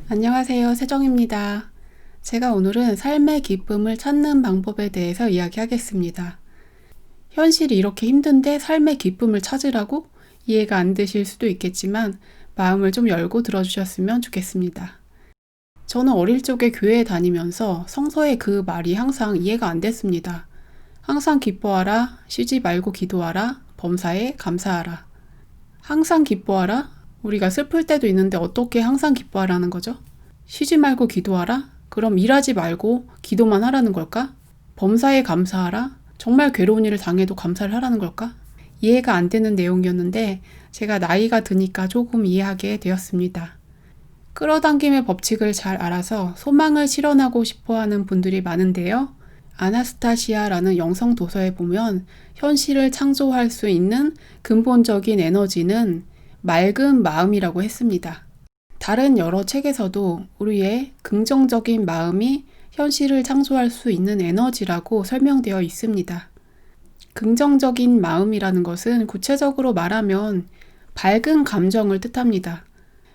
안녕하세요. 세정입니다. 제가 오늘은 삶의 기쁨을 찾는 방법에 대해서 이야기하겠습니다. 현실이 이렇게 힘든데 삶의 기쁨을 찾으라고? 이해가 안 되실 수도 있겠지만 마음을 좀 열고 들어주셨으면 좋겠습니다. 저는 어릴 적에 교회에 다니면서 성서의 그 말이 항상 이해가 안 됐습니다. 항상 기뻐하라, 쉬지 말고 기도하라, 범사에 감사하라. 항상 기뻐하라? 우리가 슬플 때도 있는데 어떻게 항상 기뻐하라는 거죠? 쉬지 말고 기도하라? 그럼 일하지 말고 기도만 하라는 걸까? 범사에 감사하라? 정말 괴로운 일을 당해도 감사를 하라는 걸까? 이해가 안 되는 내용이었는데 제가 나이가 드니까 조금 이해하게 되었습니다. 끌어당김의 법칙을 잘 알아서 소망을 실현하고 싶어 하는 분들이 많은데요. 아나스타시아라는 영성 도서에 보면 현실을 창조할 수 있는 근본적인 에너지는 맑은 마음이라고 했습니다. 다른 여러 책에서도 우리의 긍정적인 마음이 현실을 창조할 수 있는 에너지라고 설명되어 있습니다. 긍정적인 마음이라는 것은 구체적으로 말하면 밝은 감정을 뜻합니다.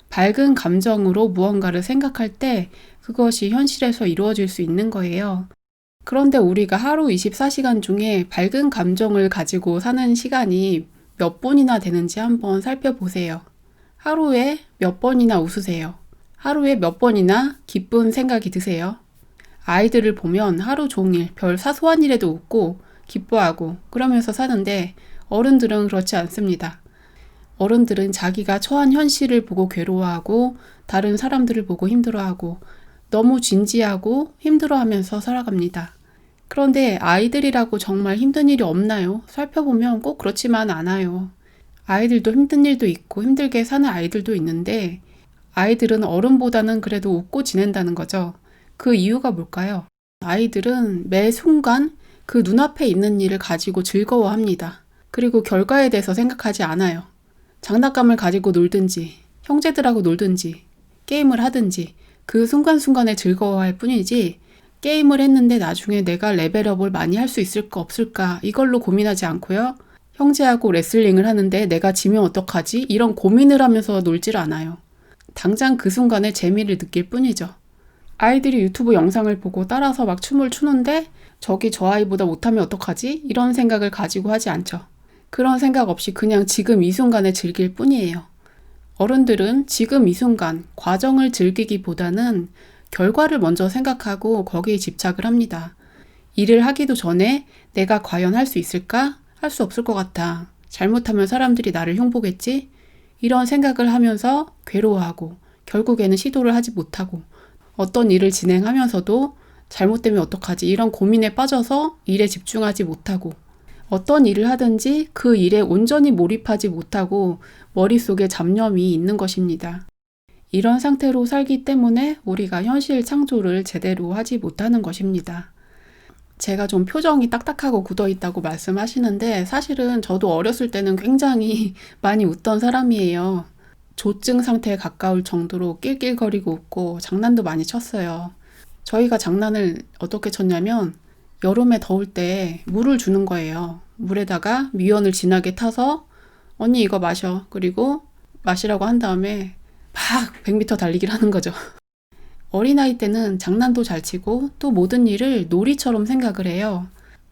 밝은 감정으로 무언가를 생각할 때 그것이 현실에서 이루어질 수 있는 거예요. 그런데 우리가 하루 24시간 중에 밝은 감정을 가지고 사는 시간이 몇 분이나 되는지 한번 살펴보세요. 하루에 몇 번이나 웃으세요? 하루에 몇 번이나 기쁜 생각이 드세요? 아이들을 보면 하루 종일 별 사소한 일에도 웃고 기뻐하고 그러면서 사는데 어른들은 그렇지 않습니다. 어른들은 자기가 처한 현실을 보고 괴로워하고 다른 사람들을 보고 힘들어하고 너무 진지하고 힘들어하면서 살아갑니다. 그런데 아이들이라고 정말 힘든 일이 없나요? 살펴보면 꼭 그렇지만 않아요. 아이들도 힘든 일도 있고 힘들게 사는 아이들도 있는데 아이들은 어른보다는 그래도 웃고 지낸다는 거죠. 그 이유가 뭘까요? 아이들은 매 순간 그 눈앞에 있는 일을 가지고 즐거워합니다. 그리고 결과에 대해서 생각하지 않아요. 장난감을 가지고 놀든지 형제들하고 놀든지 게임을 하든지 그 순간순간에 즐거워할 뿐이지 게임을 했는데 나중에 내가 레벨업을 많이 할 수 있을까 없을까 이걸로 고민하지 않고요. 형제하고 레슬링을 하는데 내가 지면 어떡하지? 이런 고민을 하면서 놀질 않아요. 당장 그 순간에 재미를 느낄 뿐이죠. 아이들이 유튜브 영상을 보고 따라서 막 춤을 추는데 저기 저 아이보다 못하면 어떡하지? 이런 생각을 가지고 하지 않죠. 그런 생각 없이 그냥 지금 이 순간에 즐길 뿐이에요. 어른들은 지금 이 순간 과정을 즐기기보다는 결과를 먼저 생각하고 거기에 집착을 합니다. 일을 하기도 전에 내가 과연 할 수 있을까? 할 수 없을 것 같아. 잘못하면 사람들이 나를 흉보겠지? 이런 생각을 하면서 괴로워하고 결국에는 시도를 하지 못하고 어떤 일을 진행하면서도 잘못되면 어떡하지? 이런 고민에 빠져서 일에 집중하지 못하고 어떤 일을 하든지 그 일에 온전히 몰입하지 못하고 머릿속에 잡념이 있는 것입니다. 이런 상태로 살기 때문에 우리가 현실 창조를 제대로 하지 못하는 것입니다. 제가 좀 표정이 딱딱하고 굳어있다고 말씀하시는데 사실은 저도 어렸을 때는 굉장히 많이 웃던 사람이에요. 조증 상태에 가까울 정도로 낄낄거리고 웃고 장난도 많이 쳤어요. 저희가 장난을 어떻게 쳤냐면 여름에 더울 때 물을 주는 거예요. 물에다가 미원을 진하게 타서 언니 이거 마셔. 그리고 마시라고 한 다음에 막 100m 달리기를 하는 거죠. 어린아이 때는 장난도 잘 치고 또 모든 일을 놀이처럼 생각을 해요.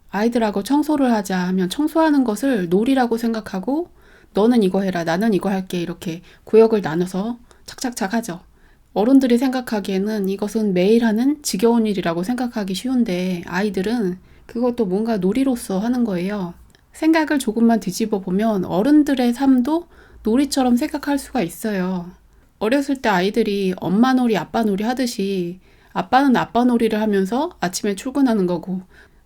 아이들하고 청소를 하자 하면 청소하는 것을 놀이라고 생각하고 너는 이거 해라 나는 이거 할게 이렇게 구역을 나눠서 착착착 하죠. 어른들이 생각하기에는 이것은 매일 하는 지겨운 일이라고 생각하기 쉬운데 아이들은 그것도 뭔가 놀이로서 하는 거예요. 생각을 조금만 뒤집어 보면 어른들의 삶도 놀이처럼 생각할 수가 있어요. 어렸을 때 아이들이 엄마 놀이, 아빠 놀이 하듯이 아빠는 아빠 놀이를 하면서 아침에 출근하는 거고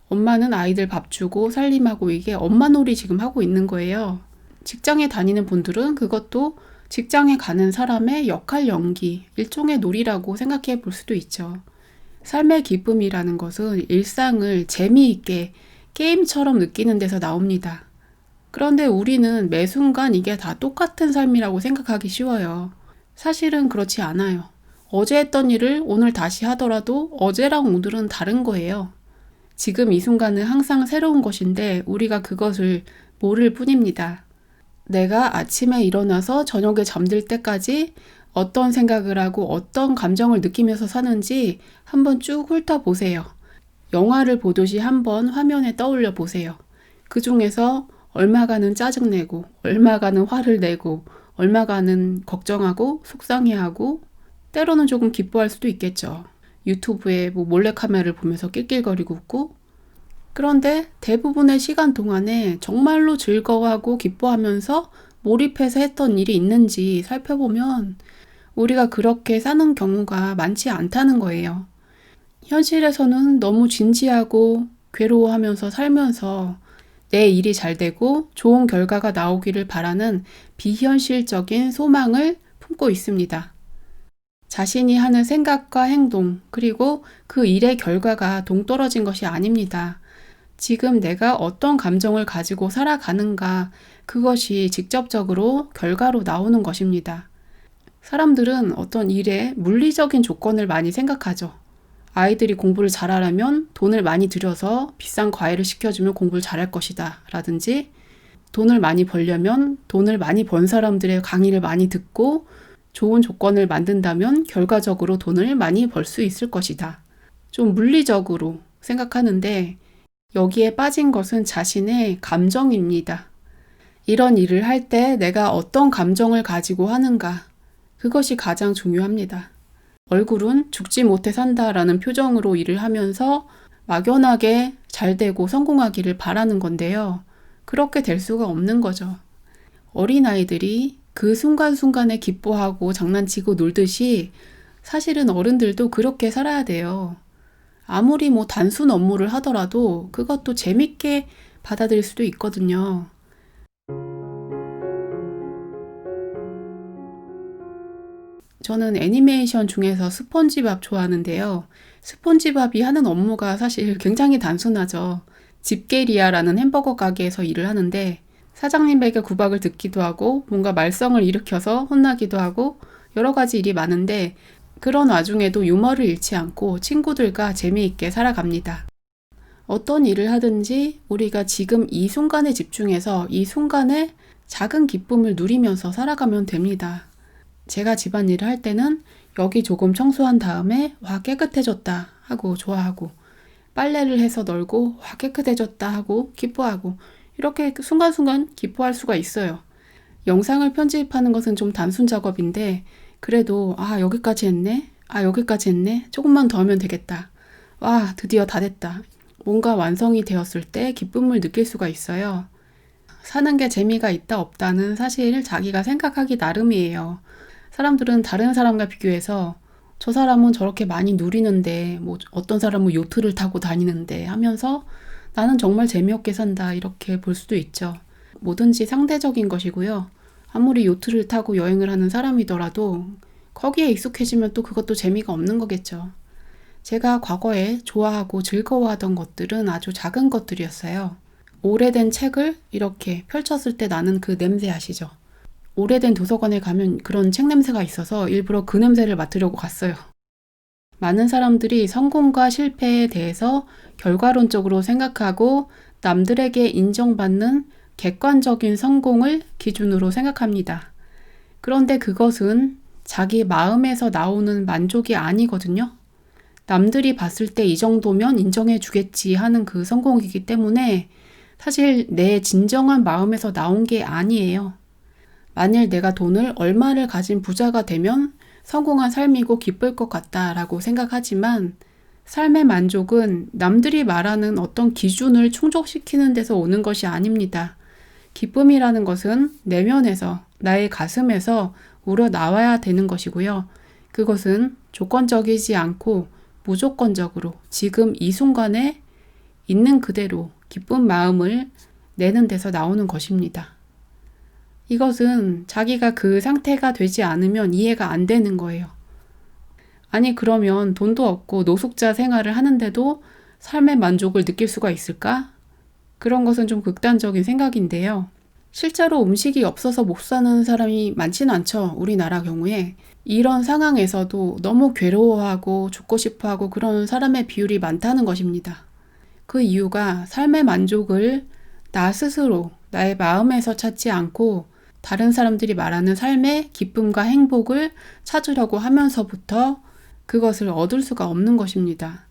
엄마는 아이들 밥 주고 살림하고 이게 엄마 놀이 지금 하고 있는 거예요. 직장에 다니는 분들은 그것도 직장에 가는 사람의 역할 연기, 일종의 놀이라고 생각해 볼 수도 있죠. 삶의 기쁨이라는 것은 일상을 재미있게 게임처럼 느끼는 데서 나옵니다. 그런데 우리는 매 순간 이게 다 똑같은 삶이라고 생각하기 쉬워요. 사실은 그렇지 않아요. 어제 했던 일을 오늘 다시 하더라도 어제랑 오늘은 다른 거예요. 지금 이 순간은 항상 새로운 것인데 우리가 그것을 모를 뿐입니다. 내가 아침에 일어나서 저녁에 잠들 때까지 어떤 생각을 하고 어떤 감정을 느끼면서 사는지 한번 쭉 훑어보세요. 영화를 보듯이 한번 화면에 떠올려 보세요. 그 중에서 얼마가는 짜증내고, 얼마가는 화를 내고, 얼마가는 걱정하고, 속상해하고, 때로는 조금 기뻐할 수도 있겠죠. 유튜브에 몰래카메라를 보면서 낄낄거리고 웃고. 그런데 대부분의 시간 동안에 정말로 즐거워하고 기뻐하면서 몰입해서 했던 일이 있는지 살펴보면 우리가 그렇게 사는 경우가 많지 않다는 거예요. 현실에서는 너무 진지하고 괴로워하면서 살면서 내 일이 잘 되고 좋은 결과가 나오기를 바라는 비현실적인 소망을 품고 있습니다. 자신이 하는 생각과 행동, 그리고 그 일의 결과가 동떨어진 것이 아닙니다. 지금 내가 어떤 감정을 가지고 살아가는가, 그것이 직접적으로 결과로 나오는 것입니다. 사람들은 어떤 일에 물리적인 조건을 많이 생각하죠. 아이들이 공부를 잘하려면 돈을 많이 들여서 비싼 과외를 시켜주면 공부를 잘할 것이다. 라든지 돈을 많이 벌려면 돈을 많이 번 사람들의 강의를 많이 듣고 좋은 조건을 만든다면 결과적으로 돈을 많이 벌 수 있을 것이다. 좀 물리적으로 생각하는데 여기에 빠진 것은 자신의 감정입니다. 이런 일을 할 때 내가 어떤 감정을 가지고 하는가, 그것이 가장 중요합니다. 얼굴은 죽지 못해 산다라는 표정으로 일을 하면서 막연하게 잘 되고 성공하기를 바라는 건데요. 그렇게 될 수가 없는 거죠. 어린아이들이 그 순간순간에 기뻐하고 장난치고 놀듯이 사실은 어른들도 그렇게 살아야 돼요. 아무리 단순 업무를 하더라도 그것도 재밌게 받아들일 수도 있거든요. 저는 애니메이션 중에서 스폰지밥 좋아하는데요. 스폰지밥이 하는 업무가 사실 굉장히 단순하죠. 집게리아라는 햄버거 가게에서 일을 하는데 사장님에게 구박을 듣기도 하고 뭔가 말썽을 일으켜서 혼나기도 하고 여러 가지 일이 많은데 그런 와중에도 유머를 잃지 않고 친구들과 재미있게 살아갑니다. 어떤 일을 하든지 우리가 지금 이 순간에 집중해서 이 순간에 작은 기쁨을 누리면서 살아가면 됩니다. 제가 집안일을 할 때는 여기 조금 청소한 다음에 와 깨끗해졌다 하고 좋아하고 빨래를 해서 널고 와 깨끗해졌다 하고 기뻐하고 이렇게 순간순간 기뻐할 수가 있어요. 영상을 편집하는 것은 좀 단순 작업인데 그래도 여기까지 했네? 여기까지 했네? 조금만 더 하면 되겠다. 와 드디어 다 됐다. 뭔가 완성이 되었을 때 기쁨을 느낄 수가 있어요. 사는 게 재미가 있다 없다는 사실 자기가 생각하기 나름이에요. 사람들은 다른 사람과 비교해서 저 사람은 저렇게 많이 누리는데 어떤 사람은 요트를 타고 다니는데 하면서 나는 정말 재미없게 산다 이렇게 볼 수도 있죠. 뭐든지 상대적인 것이고요. 아무리 요트를 타고 여행을 하는 사람이더라도 거기에 익숙해지면 또 그것도 재미가 없는 거겠죠. 제가 과거에 좋아하고 즐거워하던 것들은 아주 작은 것들이었어요. 오래된 책을 이렇게 펼쳤을 때 나는 그 냄새 아시죠? 오래된 도서관에 가면 그런 책 냄새가 있어서 일부러 그 냄새를 맡으려고 갔어요. 많은 사람들이 성공과 실패에 대해서 결과론적으로 생각하고 남들에게 인정받는 객관적인 성공을 기준으로 생각합니다. 그런데 그것은 자기 마음에서 나오는 만족이 아니거든요. 남들이 봤을 때 이 정도면 인정해 주겠지 하는 그 성공이기 때문에 사실 내 진정한 마음에서 나온 게 아니에요. 만일 내가 돈을 얼마를 가진 부자가 되면 성공한 삶이고 기쁠 것 같다라고 생각하지만 삶의 만족은 남들이 말하는 어떤 기준을 충족시키는 데서 오는 것이 아닙니다. 기쁨이라는 것은 내면에서, 나의 가슴에서 우러나와야 되는 것이고요. 그것은 조건적이지 않고 무조건적으로 지금 이 순간에 있는 그대로 기쁜 마음을 내는 데서 나오는 것입니다. 이것은 자기가 그 상태가 되지 않으면 이해가 안 되는 거예요. 아니 그러면 돈도 없고 노숙자 생활을 하는데도 삶의 만족을 느낄 수가 있을까? 그런 것은 좀 극단적인 생각인데요. 실제로 음식이 없어서 못 사는 사람이 많지는 않죠. 우리나라 경우에. 이런 상황에서도 너무 괴로워하고 죽고 싶어하고 그런 사람의 비율이 많다는 것입니다. 그 이유가 삶의 만족을 나 스스로, 나의 마음에서 찾지 않고 다른 사람들이 말하는 삶의 기쁨과 행복을 찾으려고 하면서부터 그것을 얻을 수가 없는 것입니다.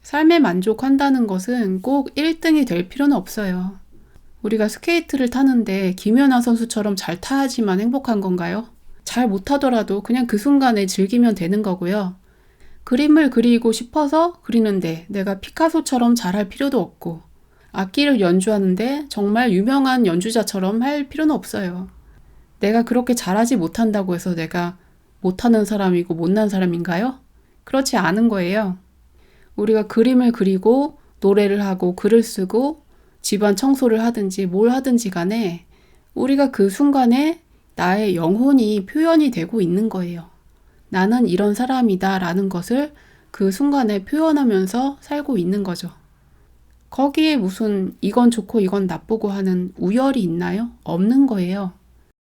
삶에 만족한다는 것은 꼭 1등이 될 필요는 없어요. 우리가 스케이트를 타는데 김연아 선수처럼 잘 타야지만 행복한 건가요? 잘 못하더라도 그냥 그 순간에 즐기면 되는 거고요. 그림을 그리고 싶어서 그리는데 내가 피카소처럼 잘할 필요도 없고, 악기를 연주하는데 정말 유명한 연주자처럼 할 필요는 없어요. 내가 그렇게 잘하지 못한다고 해서 내가 못하는 사람이고 못난 사람인가요? 그렇지 않은 거예요. 우리가 그림을 그리고 노래를 하고 글을 쓰고 집안 청소를 하든지 뭘 하든지 간에 우리가 그 순간에 나의 영혼이 표현이 되고 있는 거예요. 나는 이런 사람이다 라는 것을 그 순간에 표현하면서 살고 있는 거죠. 거기에 무슨 이건 좋고 이건 나쁘고 하는 우열이 있나요? 없는 거예요.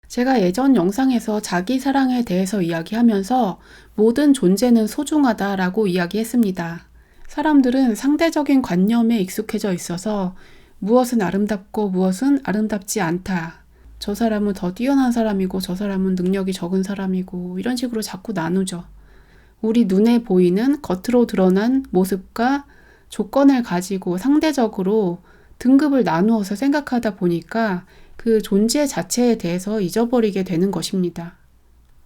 제가 예전 영상에서 자기 사랑에 대해서 이야기하면서 모든 존재는 소중하다라고 이야기했습니다. 사람들은 상대적인 관념에 익숙해져 있어서 무엇은 아름답고 무엇은 아름답지 않다. 저 사람은 더 뛰어난 사람이고 저 사람은 능력이 적은 사람이고 이런 식으로 자꾸 나누죠. 우리 눈에 보이는 겉으로 드러난 모습과 조건을 가지고 상대적으로 등급을 나누어서 생각하다 보니까 그 존재 자체에 대해서 잊어버리게 되는 것입니다.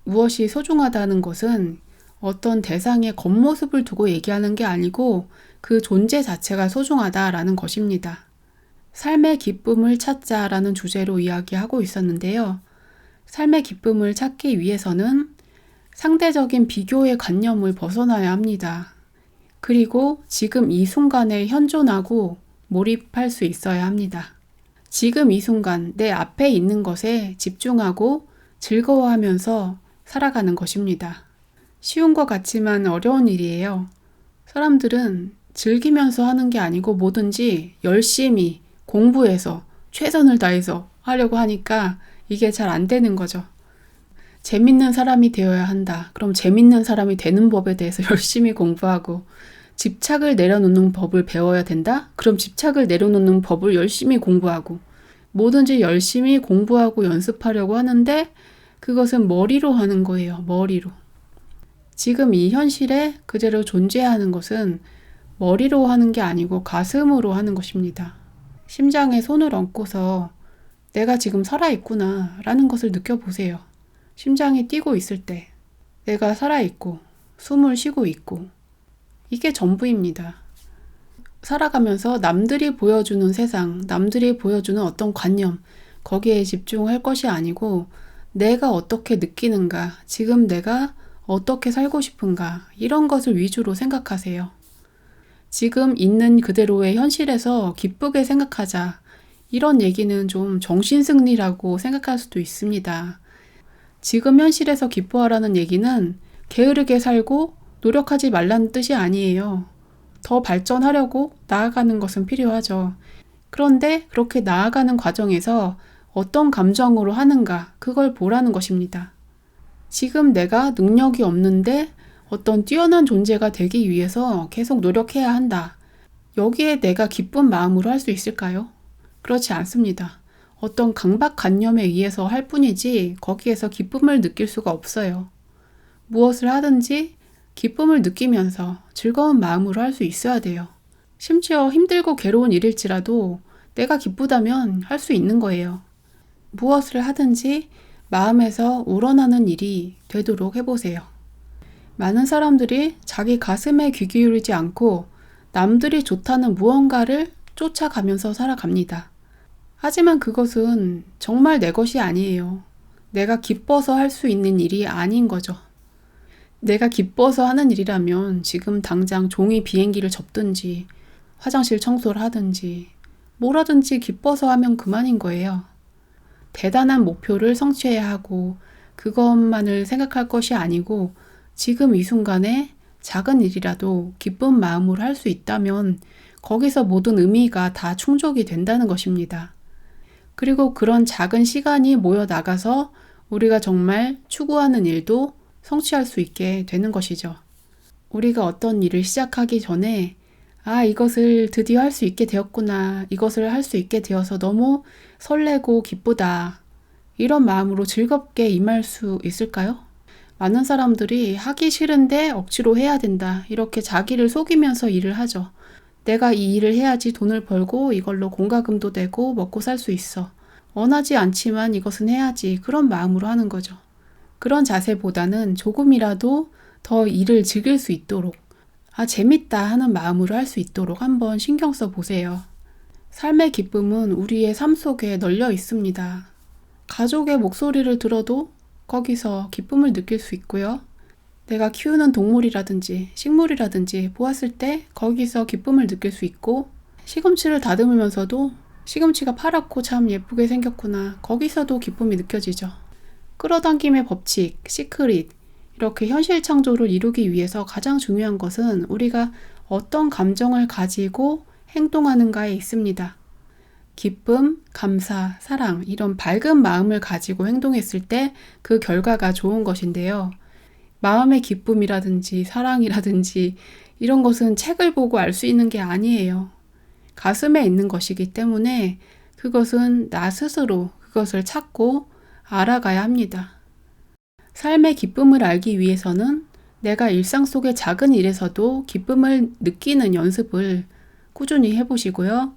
무엇이 소중하다는 것은 어떤 대상의 겉모습을 두고 얘기하는 게 아니고 그 존재 자체가 소중하다라는 것입니다. 삶의 기쁨을 찾자라는 주제로 이야기하고 있었는데요. 삶의 기쁨을 찾기 위해서는 상대적인 비교의 관념을 벗어나야 합니다. 그리고 지금 이 순간에 현존하고 몰입할 수 있어야 합니다. 지금 이 순간 내 앞에 있는 것에 집중하고 즐거워하면서 살아가는 것입니다. 쉬운 것 같지만 어려운 일이에요. 사람들은 즐기면서 하는 게 아니고 뭐든지 열심히 공부해서 최선을 다해서 하려고 하니까 이게 잘 안 되는 거죠. 재밌는 사람이 되어야 한다. 그럼 재밌는 사람이 되는 법에 대해서 열심히 공부하고, 집착을 내려놓는 법을 배워야 된다? 그럼 집착을 내려놓는 법을 열심히 공부하고, 뭐든지 열심히 공부하고 연습하려고 하는데 그것은 머리로 하는 거예요. 머리로. 지금 이 현실에 그대로 존재하는 것은 머리로 하는 게 아니고 가슴으로 하는 것입니다. 심장에 손을 얹고서 내가 지금 살아있구나 라는 것을 느껴보세요. 심장이 뛰고 있을 때 내가 살아있고 숨을 쉬고 있고, 이게 전부입니다. 살아가면서 남들이 보여주는 세상, 남들이 보여주는 어떤 관념, 거기에 집중할 것이 아니고 내가 어떻게 느끼는가, 지금 내가 어떻게 살고 싶은가, 이런 것을 위주로 생각하세요. 지금 있는 그대로의 현실에서 기쁘게 생각하자. 이런 얘기는 좀 정신승리라고 생각할 수도 있습니다. 지금 현실에서 기뻐하라는 얘기는 게으르게 살고 노력하지 말라는 뜻이 아니에요. 더 발전하려고 나아가는 것은 필요하죠. 그런데 그렇게 나아가는 과정에서 어떤 감정으로 하는가, 그걸 보라는 것입니다. 지금 내가 능력이 없는데 어떤 뛰어난 존재가 되기 위해서 계속 노력해야 한다. 여기에 내가 기쁜 마음으로 할 수 있을까요? 그렇지 않습니다. 어떤 강박관념에 의해서 할 뿐이지 거기에서 기쁨을 느낄 수가 없어요. 무엇을 하든지 기쁨을 느끼면서 즐거운 마음으로 할 수 있어야 돼요. 심지어 힘들고 괴로운 일일지라도 내가 기쁘다면 할 수 있는 거예요. 무엇을 하든지 마음에서 우러나는 일이 되도록 해보세요. 많은 사람들이 자기 가슴에 귀 기울이지 않고 남들이 좋다는 무언가를 쫓아가면서 살아갑니다. 하지만 그것은 정말 내 것이 아니에요. 내가 기뻐서 할 수 있는 일이 아닌 거죠. 내가 기뻐서 하는 일이라면 지금 당장 종이 비행기를 접든지 화장실 청소를 하든지 뭘 하든지 기뻐서 하면 그만인 거예요. 대단한 목표를 성취해야 하고 그것만을 생각할 것이 아니고 지금 이 순간에 작은 일이라도 기쁜 마음으로 할 수 있다면 거기서 모든 의미가 다 충족이 된다는 것입니다. 그리고 그런 작은 시간이 모여 나가서 우리가 정말 추구하는 일도 성취할 수 있게 되는 것이죠. 우리가 어떤 일을 시작하기 전에 이것을 드디어 할 수 있게 되었구나. 이것을 할 수 있게 되어서 너무 설레고 기쁘다. 이런 마음으로 즐겁게 임할 수 있을까요? 많은 사람들이 하기 싫은데 억지로 해야 된다. 이렇게 자기를 속이면서 일을 하죠. 내가 이 일을 해야지 돈을 벌고 이걸로 공과금도 되고 먹고 살 수 있어. 원하지 않지만 이것은 해야지. 그런 마음으로 하는 거죠. 그런 자세보다는 조금이라도 더 일을 즐길 수 있도록, 재밌다 하는 마음으로 할 수 있도록 한번 신경 써 보세요. 삶의 기쁨은 우리의 삶 속에 널려 있습니다. 가족의 목소리를 들어도 거기서 기쁨을 느낄 수 있고요. 내가 키우는 동물이라든지 식물이라든지 보았을 때 거기서 기쁨을 느낄 수 있고, 시금치를 다듬으면서도 시금치가 파랗고 참 예쁘게 생겼구나. 거기서도 기쁨이 느껴지죠. 끌어당김의 법칙, 시크릿, 이렇게 현실 창조를 이루기 위해서 가장 중요한 것은 우리가 어떤 감정을 가지고 행동하는가에 있습니다. 기쁨, 감사, 사랑, 이런 밝은 마음을 가지고 행동했을 때 그 결과가 좋은 것인데요. 마음의 기쁨이라든지 사랑이라든지 이런 것은 책을 보고 알 수 있는 게 아니에요. 가슴에 있는 것이기 때문에 그것은 나 스스로 그것을 찾고 알아가야 합니다. 삶의 기쁨을 알기 위해서는 내가 일상 속의 작은 일에서도 기쁨을 느끼는 연습을 꾸준히 해보시고요.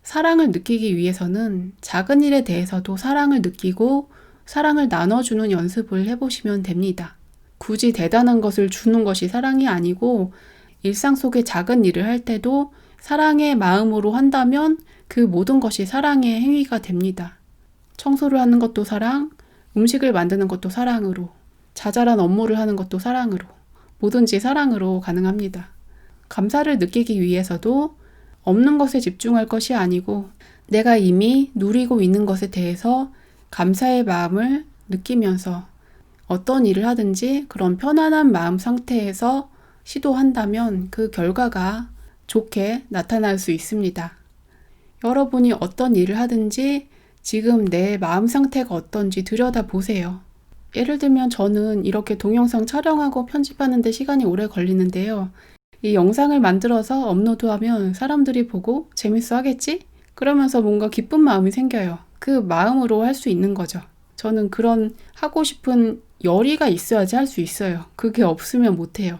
사랑을 느끼기 위해서는 작은 일에 대해서도 사랑을 느끼고 사랑을 나눠주는 연습을 해보시면 됩니다. 굳이 대단한 것을 주는 것이 사랑이 아니고 일상 속의 작은 일을 할 때도 사랑의 마음으로 한다면 그 모든 것이 사랑의 행위가 됩니다. 청소를 하는 것도 사랑, 음식을 만드는 것도 사랑으로, 자잘한 업무를 하는 것도 사랑으로, 뭐든지 사랑으로 가능합니다. 감사를 느끼기 위해서도 없는 것에 집중할 것이 아니고 내가 이미 누리고 있는 것에 대해서 감사의 마음을 느끼면서 어떤 일을 하든지 그런 편안한 마음 상태에서 시도한다면 그 결과가 좋게 나타날 수 있습니다. 여러분이 어떤 일을 하든지 지금 내 마음 상태가 어떤지 들여다보세요. 예를 들면 저는 이렇게 동영상 촬영하고 편집하는 데 시간이 오래 걸리는데요. 이 영상을 만들어서 업로드하면 사람들이 보고 재밌어 하겠지? 그러면서 뭔가 기쁜 마음이 생겨요. 그 마음으로 할 수 있는 거죠. 저는 그런 하고 싶은 열의가 있어야지 할 수 있어요. 그게 없으면 못해요.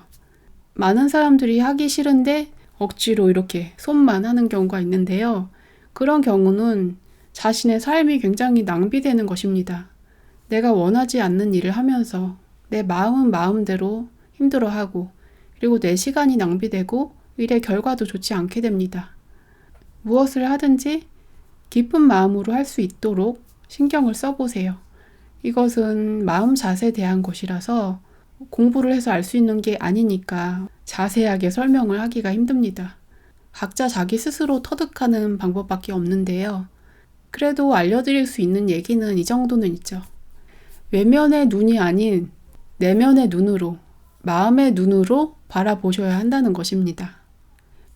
많은 사람들이 하기 싫은데 억지로 이렇게 손만 하는 경우가 있는데요. 그런 경우는 자신의 삶이 굉장히 낭비되는 것입니다. 내가 원하지 않는 일을 하면서 내 마음은 마음대로 힘들어하고 그리고 내 시간이 낭비되고 일의 결과도 좋지 않게 됩니다. 무엇을 하든지 기쁜 마음으로 할 수 있도록 신경을 써보세요. 이것은 마음 자세에 대한 것이라서 공부를 해서 알 수 있는 게 아니니까 자세하게 설명을 하기가 힘듭니다. 각자 자기 스스로 터득하는 방법밖에 없는데요. 그래도 알려드릴 수 있는 얘기는 이 정도는 있죠. 외면의 눈이 아닌 내면의 눈으로, 마음의 눈으로 바라보셔야 한다는 것입니다.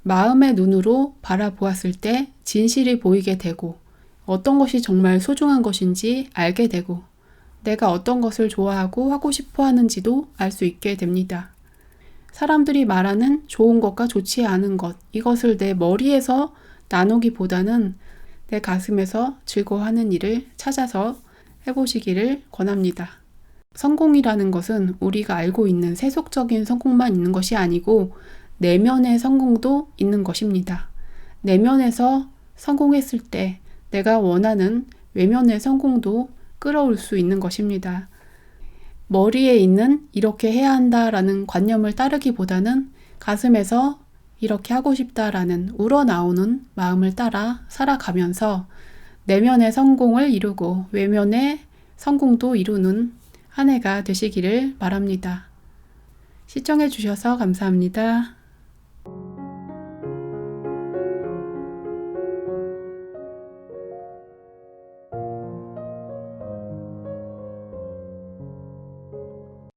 마음의 눈으로 바라보았을 때 진실이 보이게 되고 어떤 것이 정말 소중한 것인지 알게 되고 내가 어떤 것을 좋아하고 하고 싶어 하는지도 알 수 있게 됩니다. 사람들이 말하는 좋은 것과 좋지 않은 것, 이것을 내 머리에서 나누기보다는 내 가슴에서 즐거워하는 일을 찾아서 해보시기를 권합니다. 성공이라는 것은 우리가 알고 있는 세속적인 성공만 있는 것이 아니고 내면의 성공도 있는 것입니다. 내면에서 성공했을 때 내가 원하는 외면의 성공도 끌어올 수 있는 것입니다. 머리에 있는 이렇게 해야 한다라는 관념을 따르기보다는 가슴에서 이렇게 하고 싶다라는 우러나오는 마음을 따라 살아가면서 내면의 성공을 이루고 외면의 성공도 이루는 한 해가 되시기를 바랍니다. 시청해 주셔서 감사합니다.